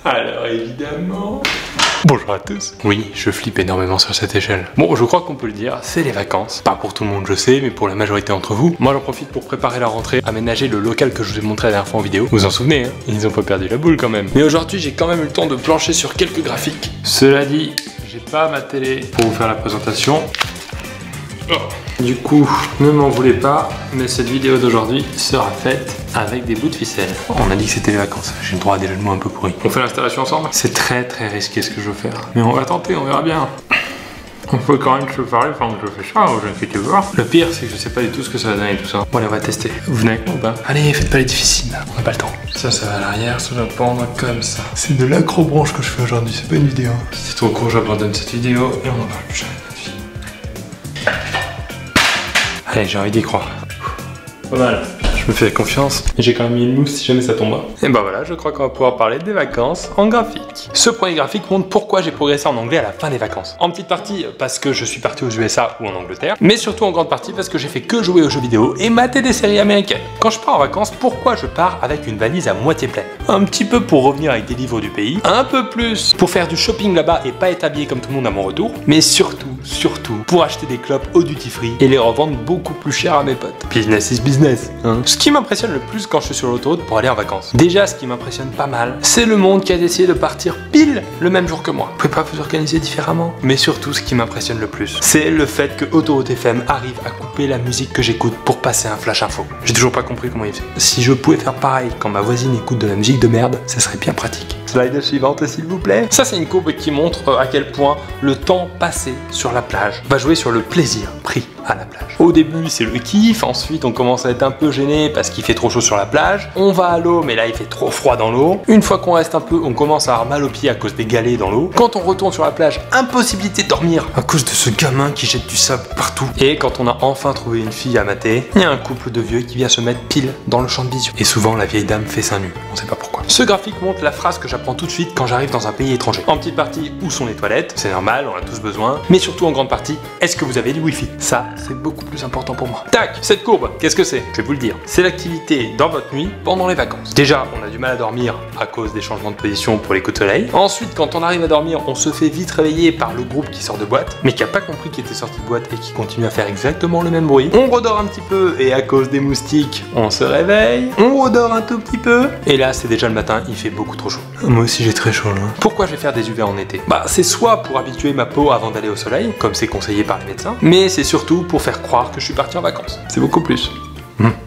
Alors évidemment... Bonjour à tous. Oui, je flippe énormément sur cette échelle. Bon, je crois qu'on peut le dire, c'est les vacances. Pas pour tout le monde, je sais, mais pour la majorité d'entre vous. Moi, j'en profite pour préparer la rentrée, aménager le local que je vous ai montré la dernière fois en vidéo. Vous vous en souvenez, hein? Ils ont pas perdu la boule quand même. Mais aujourd'hui, j'ai quand même eu le temps de plancher sur quelques graphiques. Cela dit, j'ai pas ma télé pour vous faire la présentation. Oh. Du coup, ne m'en voulez pas, mais cette vidéo d'aujourd'hui sera faite avec des bouts de ficelle. On a dit que c'était les vacances, j'ai le droit à des jeux de mots un peu pourris. On fait l'installation ensemble? C'est très risqué ce que je veux faire. Mais on va tenter, on verra bien. On peut quand même se parler pendant que je fais ça, je inquiétez pas. Le pire, c'est que je sais pas du tout ce que ça va donner tout ça. Bon allez, on va tester. Vous venez avec moi ou pas? Allez, faites pas les difficiles, on n'a pas le temps. Ça va à l'arrière, ça va pendre comme ça. C'est de l'acrobranche que je fais aujourd'hui, c'est pas une vidéo. Si c'est trop court, j'abandonne cette vidéo et on en parle plus jamais de notre vie. Allez, j'ai envie d'y croire. Pas mal. Je me fais confiance. J'ai quand même mis une mousse si jamais ça tombe. Et bah voilà, je crois qu'on va pouvoir parler des vacances en graphique. Ce premier graphique montre pourquoi j'ai progressé en anglais à la fin des vacances. En petite partie parce que je suis parti aux USA ou en Angleterre, mais surtout en grande partie parce que j'ai fait que jouer aux jeux vidéo et mater des séries américaines. Quand je pars en vacances, pourquoi je pars avec une valise à moitié pleine? Un petit peu pour revenir avec des livres du pays, un peu plus pour faire du shopping là-bas et pas être habillé comme tout le monde à mon retour, mais surtout pour acheter des clopes au duty free et les revendre beaucoup plus cher à mes potes. Business is business, hein. Ce qui m'impressionne le plus quand je suis sur l'autoroute pour aller en vacances. Déjà, ce qui m'impressionne pas mal, c'est le monde qui a décidé de partir pile le même jour que moi. Vous pouvez pas vous organiser différemment. Mais surtout, ce qui m'impressionne le plus, c'est le fait que Autoroute FM arrive à couper la musique que j'écoute pour passer un flash info. J'ai toujours pas compris comment il fait. Si je pouvais faire pareil quand ma voisine écoute de la musique de merde, ça serait bien pratique. Slide suivante s'il vous plaît. Ça, c'est une courbe qui montre à quel point le temps passé sur la plage va jouer sur le plaisir pris à la plage. Au début, c'est le kiff, ensuite on commence à être un peu gêné parce qu'il fait trop chaud sur la plage. On va à l'eau, mais là il fait trop froid dans l'eau. Une fois qu'on reste un peu, on commence à avoir mal aux pieds à cause des galets dans l'eau. Quand on retourne sur la plage, impossibilité de dormir à cause de ce gamin qui jette du sable partout. Et quand on a enfin trouvé une fille à mater, il y a un couple de vieux qui vient se mettre pile dans le champ de vision. Et souvent la vieille dame fait seins nus, on sait pas pourquoi. Ce graphique montre la phrase que j'apprends tout de suite quand j'arrive dans un pays étranger. En petite partie, où sont les toilettes? C'est normal, on a tous besoin. Mais surtout en grande partie, est-ce que vous avez du wifi? Ça, c'est beaucoup plus important pour moi. Tac, cette courbe, qu'est-ce que c'est? Je vais vous le dire. C'est l'activité dans votre nuit pendant les vacances. Déjà, on a du mal à dormir à cause des changements de position pour les coups de soleil. Ensuite, quand on arrive à dormir, on se fait vite réveiller par le groupe qui sort de boîte, mais qui a pas compris qu'il était sorti de boîte et qui continue à faire exactement le même bruit. On redort un petit peu et à cause des moustiques, on se réveille. On redort un tout petit peu. Et là, c'est déjà le matin, il fait beaucoup trop chaud. Moi aussi, j'ai très chaud là. Pourquoi je vais faire des UV en été? Bah, c'est soit pour habituer ma peau avant d'aller au soleil, comme c'est conseillé par les médecins, mais c'est surtout pour faire croire que je suis parti en vacances. C'est beaucoup plus.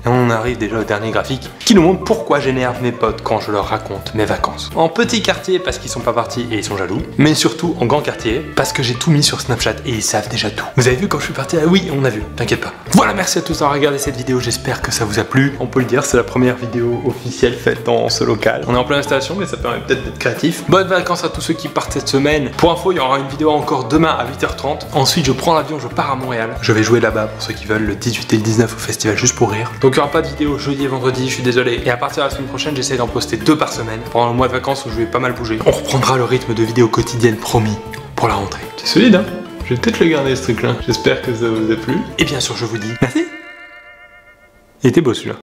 Et on arrive déjà au dernier graphique qui nous montre pourquoi j'énerve mes potes quand je leur raconte mes vacances. En petit quartier parce qu'ils sont pas partis et ils sont jaloux, mais surtout en grand quartier parce que j'ai tout mis sur Snapchat et ils savent déjà tout. Vous avez vu quand je suis parti? Ah oui, on a vu, t'inquiète pas. Voilà, merci à tous d'avoir regardé cette vidéo, j'espère que ça vous a plu. On peut le dire, c'est la première vidéo officielle faite dans ce local. On est en pleine installation mais ça permet peut-être d'être créatif. Bonnes vacances à tous ceux qui partent cette semaine. Pour info, il y aura une vidéo encore demain à 8h30. Ensuite, je prends l'avion, je pars à Montréal. Je vais jouer là-bas pour ceux qui veulent le 18 et le 19 au festival juste pour rire. Donc il n'y aura pas de vidéo jeudi et vendredi, je suis désolé. Et à partir de la semaine prochaine, j'essaie d'en poster 2 par semaine pendant le mois de vacances où je vais pas mal bouger. On reprendra le rythme de vidéos quotidiennes promis pour la rentrée. C'est solide, hein? Je vais peut-être le garder ce truc là. J'espère que ça vous a plu. Et bien sûr, je vous dis merci. Il était beau celui-là.